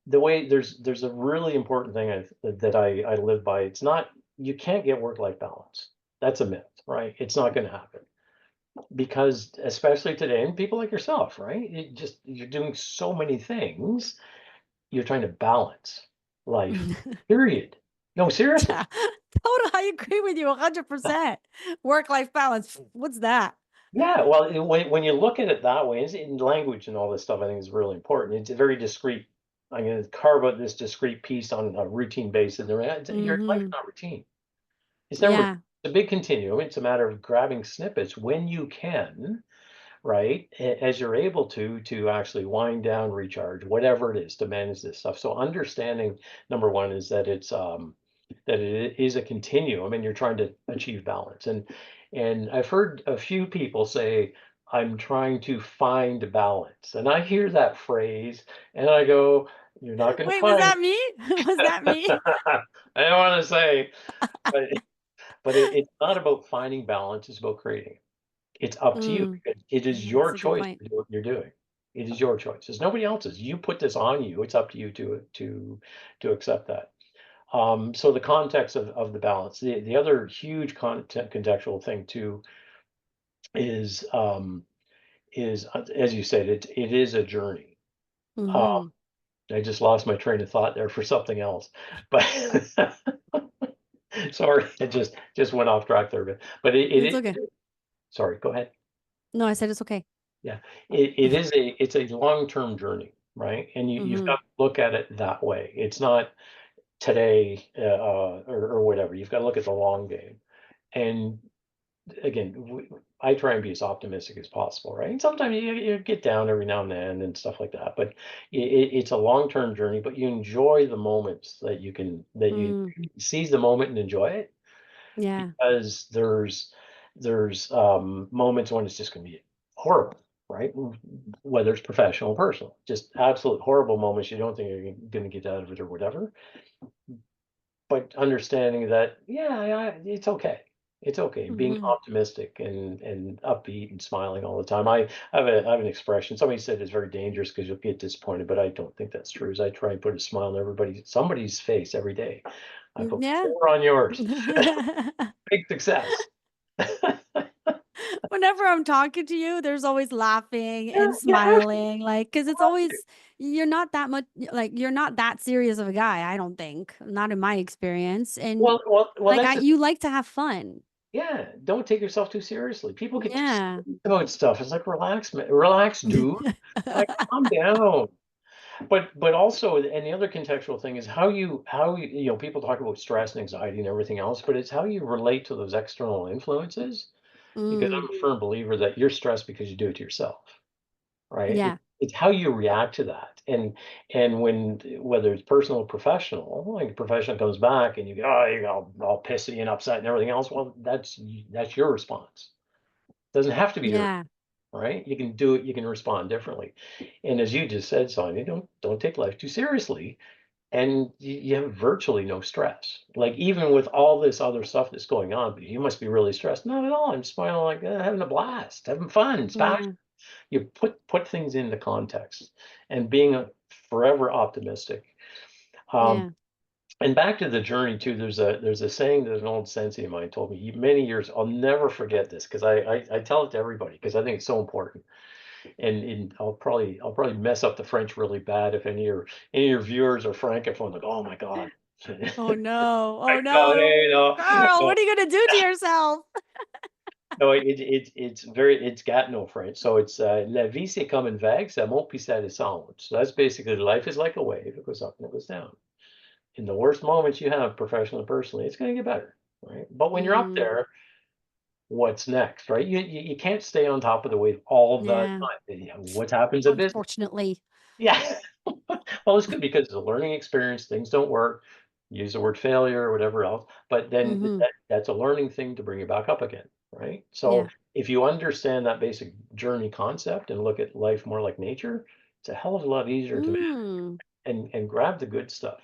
the way there's a really important thing that I live by. It's not, you can't get work-life balance. That's a myth, right? It's not going to happen, because especially today, and people like yourself, right? You're doing so many things. You're trying to balance life. Period. No, seriously. Yeah. Total, I agree with you 100%. Work-life balance, what's that? Yeah, well, when you look at it that way, it's in language and all this stuff, I think is really important. It's a very discrete. I'm going to carve out this discrete piece on a routine basis. Your life's Mhm. not routine. It's never. It's Yeah. a big continuum. It's a matter of grabbing snippets when you can, right? As you're able to actually wind down, recharge, whatever it is, to manage this stuff. So understanding, number one, is that it is a continuum, and you're trying to achieve balance. And I've heard a few people say, I'm trying to find balance. And I hear that phrase and I go, you're not going to Wait, was find. that me? Was that me? I don't want to say, but it's not about finding balance, it's about creating. It's up to you, Mm, because it is that's your a good choice point. to do what you're doing. It is your choice. It's nobody else's. You put this on you. It's up to you to accept that. So the context of the balance. The other huge contextual thing too is as you said, it is a journey. Um, Mhm. I just lost my train of thought there for something else, but sorry, it just went off track there a bit. But It's okay. sorry, go ahead. No, I said it's okay. Yeah, it's a long-term journey, right? And you've got Mhm. to look at it that way. It's not today, or whatever. You've got to look at the long game. And again, I try and be as optimistic as possible, right? And sometimes you get down every now and then and stuff like that. But it's a long-term journey. But you enjoy the moments that you Mm, seize the moment and enjoy it, yeah. because there's moments when it's just going to be horrible, right? Whether it's professional or personal, just absolute horrible moments you don't think you're going to get out of it or whatever. But understanding that, yeah, it's okay. It's okay. Being Mhm. optimistic and upbeat and smiling all the time. I have an expression. Somebody said it's very dangerous because you'll get disappointed, but I don't think that's true. As I try and put a smile on somebody's face every day. I put Yeah. four on yours. Big success. Whenever I'm talking to you, there's always laughing Yeah, and you have to. smiling, like, because it's always you're not that much like, you're not that serious of a guy, I don't think, not in my experience, and, Well, like, I that's you like to have fun. Yeah, don't take yourself too seriously. People get too Yeah. serious about stuff. It's like, relax, man, relax, dude. Like, calm down. But also, and the other contextual thing is how you people talk about stress and anxiety and everything else, but it's how you relate to those external influences. Because Mm, I'm a firm believer that you're stressed because you do it to yourself, right? yeah. It's how you react to that, and when whether it's personal or professional, like a professional comes back and you go, oh, you're all pissy and upset and everything else. Well, that's your response. Doesn't have to be your Yeah. right. You can do it. You can respond differently. And as you just said, Sonia, don't take life too seriously, and you have virtually no stress. Like even with all this other stuff that's going on, but you must be really stressed. Not at all. I'm smiling like having a blast, having fun. It's Yeah. you put things into context and being forever optimistic. Um, Yeah. and back to the journey too. There's a saying that an old sensei of mine told me many years. I'll never forget this because I tell it to everybody because I think it's so important. And I'll probably mess up the French really bad if any of your viewers are francophone. Like, oh my god, Oh no. I Oh got no. it. Carl, what are you gonna do to yourself? No, it's got no French. So it's la vie c'est comme une vague, ça monte puis ça descend. So that's basically life is like a wave. It goes up and it goes down. In the worst moments you have professionally and personally, it's going to get better, right? But when you're up Mm, there, what's next, right? You can't stay on top of the wave all the yeah. time. What happens in business? Unfortunately. Yeah. Well, it's good because it's a learning experience. Things don't work. Use the word failure or whatever else, but then Mm-hmm. that's a learning thing to bring you back up again, right? So Yeah. if you understand that basic journey concept and look at life more like nature, it's a hell of a lot easier to manage Mm, and grab the good stuff.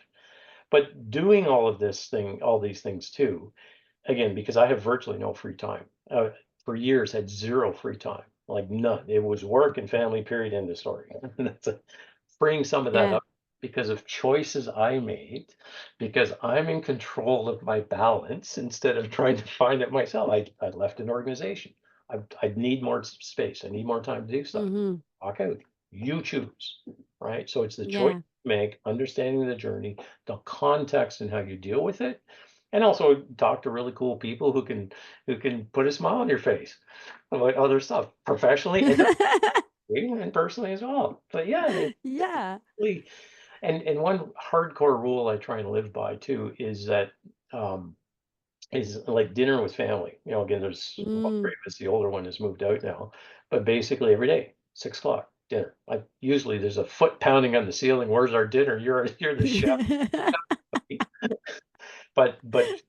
But doing all these things too, again, because I have virtually no free time. For years, had zero free time, like none. It was work and family. Period. End of story. That's freeing some of that yeah. up because of choices I made, because I'm in control of my balance instead of trying to find it myself. I left an organization. I need more space. I need more time to do stuff. Mm-hmm. Walk out. You choose, right? So it's the choice Yeah. you make, understanding the journey, the context and how you deal with it. And also talk to really cool people who can put a smile on your face about other stuff professionally and personally as well. But yeah, Yeah. really and one hardcore rule I try and live by too um, is like dinner with family. Again, there's about Mm. three of us. The older one has moved out now, but basically every day, 6 o'clock dinner. Like usually there's a foot pounding on the ceiling. Where's our dinner? You're the chef. But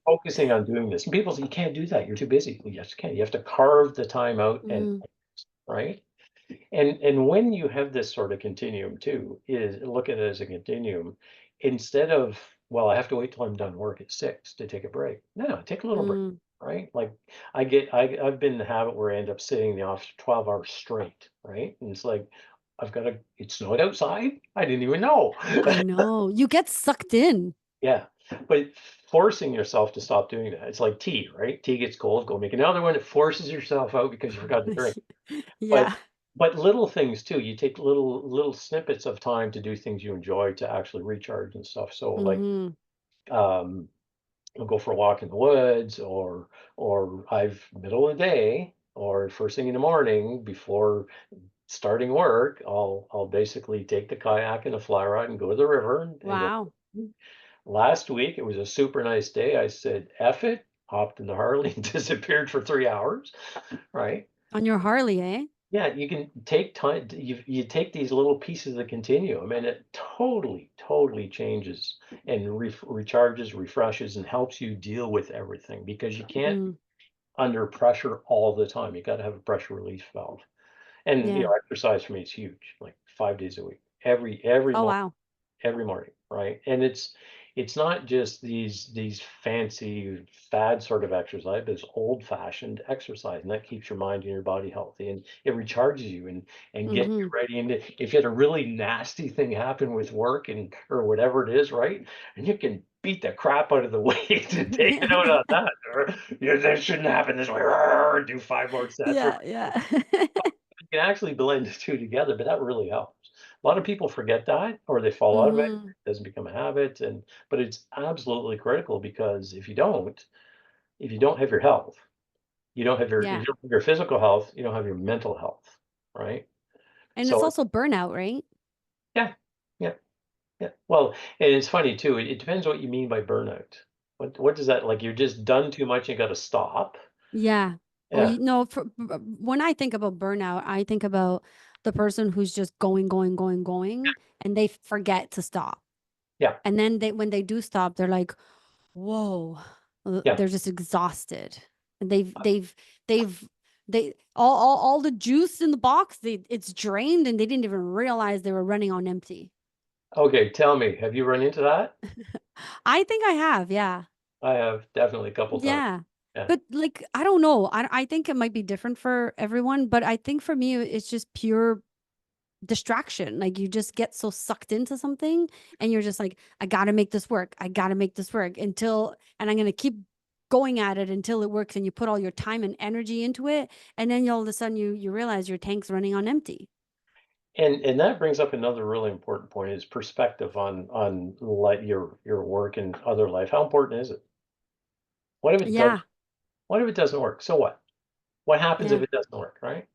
focusing on doing this, and people say you can't do that. You're too busy. Well, yes, you can. You have to carve the time out and Mm, right. And when you have this sort of continuum too, is look at it as a continuum instead of, well, I have to wait till I'm done work at 6 to take a break. No, take a little break, mm. right? Like I've been in the habit where I end up sitting in the office 12 hours straight, right? And it's like it snowed outside. I didn't even know. I know. You get sucked in. Yeah. But forcing yourself to stop doing that. It's like tea, right? Tea gets cold, go make another one. It forces yourself out because you forgot to drink. But Yeah. but little things too, you take little snippets of time to do things you enjoy to actually recharge and stuff. So like, Mhm. um, I'll go for a walk in the woods or I've middle of the day or first thing in the morning before starting work, I'll basically take the kayak and the fly rod and go to the river and go. Wow. Last week, it was a super nice day. I said, "F it," hopped in the Harley and disappeared for 3 hours, right? On your Harley, eh? Yeah, you can take time. You take these little pieces of the continuum, and it totally changes and recharges, refreshes, and helps you deal with everything because you can't Mm. under pressure all the time. You got to have a pressure release valve. And Yeah. exercise for me is huge, like 5 days a week, every Oh, morning. wow. Every morning, right? And it's not just these fancy fad sort of exercise, but it's old-fashioned exercise, and that keeps your mind and your body healthy, and it recharges you and gets you Mhm. ready. And if you had a really nasty thing happen with work and or whatever it is, right? And you can beat the crap out of the weight and take it out on that. Or this shouldn't happen this way. Do 5 more sets or Yeah, yeah. you can actually blend the 2 together, but that really helps. A lot of people forget that or they fall out of it. Mhm. It doesn't become a habit, but it's absolutely critical because if you don't have your health, You Yeah. don't have your physical health, you don't have your mental health, right? And it's So also burnout, right? yeah, yeah, yeah. Well, and it's funny too. It depends what you mean by burnout. What does that like? You're just done too much and got to stop. Yeah. Or Yeah, you know, when I think about burnout, I think about the person who's just going, going, going, going, and they forget to stop. yeah, And then when they do stop, they're like, "Whoa!" yeah. They're just exhausted. And they've all the juice in the box, it's drained, and they didn't even realize they were running on empty. Okay, tell me, have you run into that? I think I have, yeah. I have definitely a couple times. Yeah. Yeah, But like, I don't know. I think it might be different for everyone, but I think for me, it's just pure distraction. Like you just get so sucked into something and you're just like, I gotta make this work. I gotta make this work and I'm gonna keep going at it until it works and you put all your time and energy into it. And then all of a sudden you realize your tank's running on empty. and that brings up another really important point is perspective on like your work and other life. How important is it? What if it does? Yeah. What if it doesn't work? So what? What happens if Yeah. it doesn't work, right?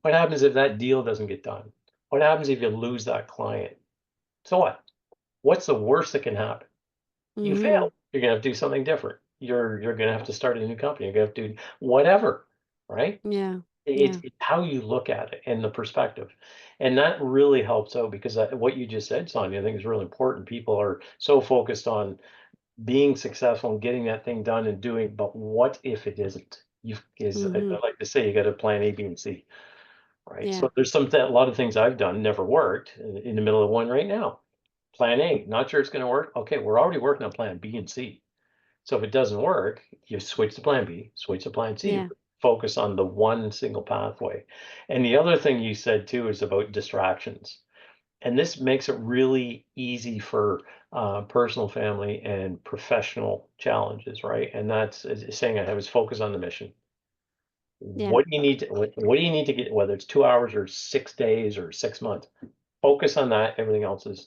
What happens if that deal doesn't get done? What happens if you lose that client? So what? What's the worst that can happen? You Mm-hmm. fail. You're gonna have to do something different. You're gonna have to start a new company. You're gonna have to do whatever, right? Yeah. It's Yeah. it's how you look at it and the perspective, and that really helps out because what you just said, Sonia, I think is really important. People are so focused on being successful and getting that thing done and doing, but what if it isn't? I Mm-hmm. like to say, you got to plan A, B, and C. Right? Yeah. So there's a lot of things I've done never worked in the middle of one right now. Plan A, not sure it's going to work. Okay, we're already working on plan B and C. So if it doesn't work, you switch to plan B, switch to plan C, Yeah. focus on the one single pathway. And the other thing you said too is about distractions. And this makes it really easy for personal, family, and professional challenges, right? And that's saying I have is focus on the mission. Yeah. What do you need to get, whether it's 2 hours or 6 days or 6 months? Focus on that.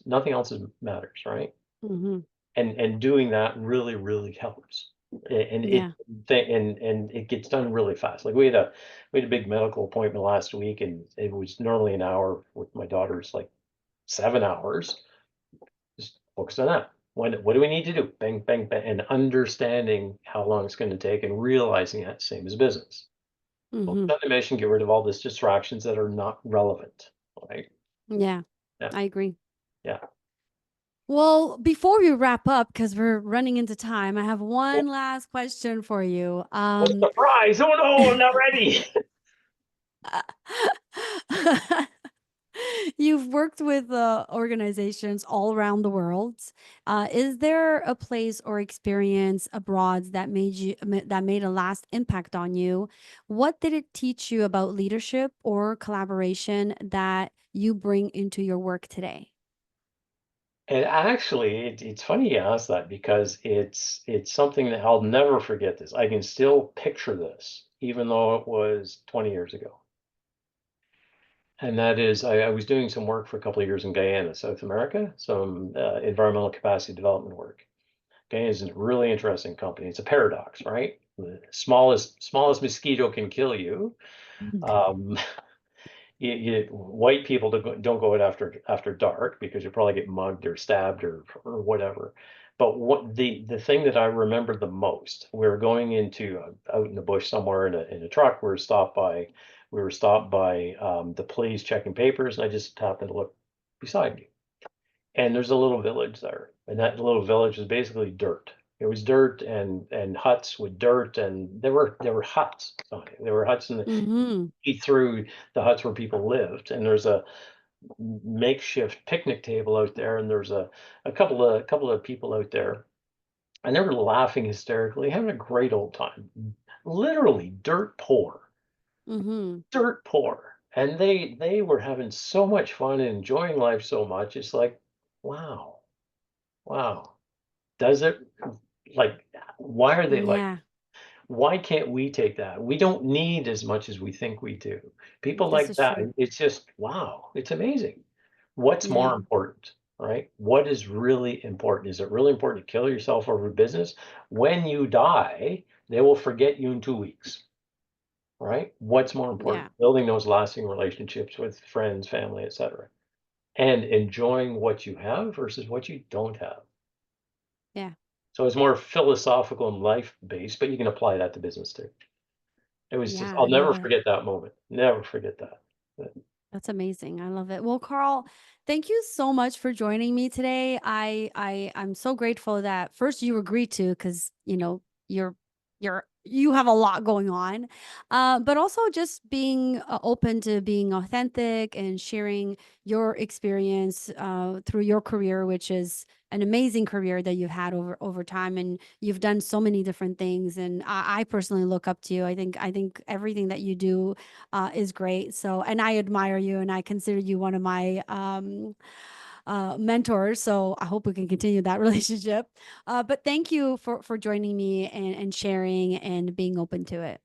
Nothing else matters, right? Mm-hmm. And doing that really, really helps. And Yeah. and it gets done really fast. Like we had a big medical appointment last week, and it was normally an hour. With my daughter's like 7 hours. Just focus on that. What do we need to do? Bang, bang, bang, and understanding how long it's going to take and realizing that same as business. Focus Mm-hmm. on the mission, get rid of all these distractions that are not relevant. Right? Yeah. Yeah. I agree. Yeah. Well, before we wrap up, because we're running into time, I have one last question for you. What a surprise! Oh no, I'm not ready. You've worked with organizations all around the world. Is there a place or experience abroad that made a last impact on you? What did it teach you about leadership or collaboration that you bring into your work today? And actually, it's funny you ask that because it's something that I'll never forget this. I can still picture this, even though it was 20 years ago. And that is, I was doing some work for a couple of years in Guyana, South America, some environmental capacity development work. Guyana is a really interesting company. It's a paradox, right? The smallest mosquito can kill you. Um, white people don't go out after dark because you probably get mugged or stabbed or whatever. But what the thing that I remember the most, we were going into out in the bush somewhere in a truck. We were stopped by the police checking papers, and I just happened to look beside me, and there's a little village there, and that little village was basically dirt. It was dirt and huts with dirt, and there were huts on it. There were huts in the Mm-hmm. through the huts where people lived, and there's a makeshift picnic table out there, and there's a couple of people out there, and they were laughing hysterically, having a great old time. Literally Mm-hmm. dirt poor, and they were having so much fun and enjoying life so much. It's like, wow, wow. Does it like? Why are they like? Yeah, Why can't we take that? We don't need as much as we think we do. People this like is that, true. it's just, wow, it's amazing. What's Yeah. more important, right? What is really important? Is it really important to kill yourself over business? When you die, They will forget you in 2 weeks, right? What's more important? Yeah. Building those lasting relationships with friends, family, etc., and enjoying what you have versus what you don't have. Yeah. So it's more philosophical and life based, but you can apply that to business too. It was just, Yeah. I'll I love never it. forget that moment. Never forget that. That's amazing. I love it. Well, Carl, thank you so much for joining me today. I'm so grateful that first you agreed to, because you have a lot going on, but also just being open to being authentic and sharing your experience through your career, which is an amazing career that you've had over time, and you've done so many different things. And I personally look up to you. I think everything that you do is great. So, and I admire you, and I consider you one of my mentors. So I hope we can continue that relationship. But thank you for joining me and sharing and being open to it.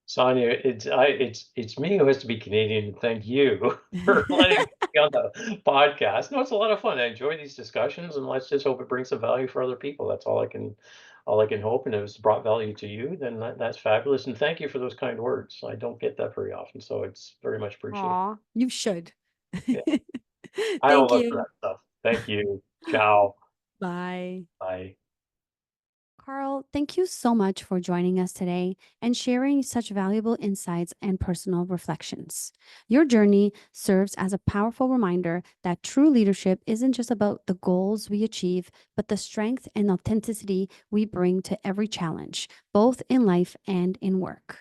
Sonia, it's me who has to be Canadian, and thank you for letting me be on the podcast. No, it's a lot of fun. I enjoy these discussions, and let's just hope it brings some value for other people. That's all I can hope. And if it's brought value to you, then that's fabulous. And thank you for those kind words. I don't get that very often, so it's very much appreciated. Aw, you should. Yeah, I will Thank look for you. that stuff. Thank you. Ciao. Bye. Bye. Carl, thank you so much for joining us today and sharing such valuable insights and personal reflections. Your journey serves as a powerful reminder that true leadership isn't just about the goals we achieve, but the strength and authenticity we bring to every challenge, both in life and in work.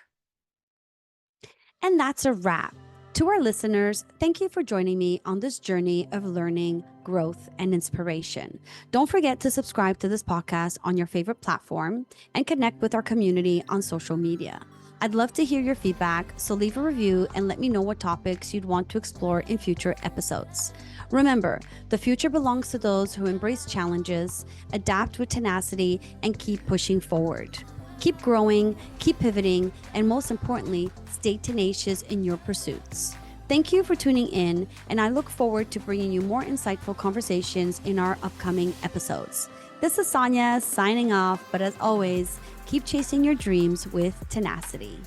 And that's a wrap. To our listeners, thank you for joining me on this journey of learning, growth, and inspiration. Don't forget to subscribe to this podcast on your favorite platform and connect with our community on social media. I'd love to hear your feedback, so leave a review and let me know what topics you'd want to explore in future episodes. Remember, the future belongs to those who embrace challenges, adapt with tenacity, and keep pushing forward. Keep growing, keep pivoting, and most importantly, stay tenacious in your pursuits. Thank you for tuning in, and I look forward to bringing you more insightful conversations in our upcoming episodes. This is Sonia signing off, but as always, keep chasing your dreams with tenacity.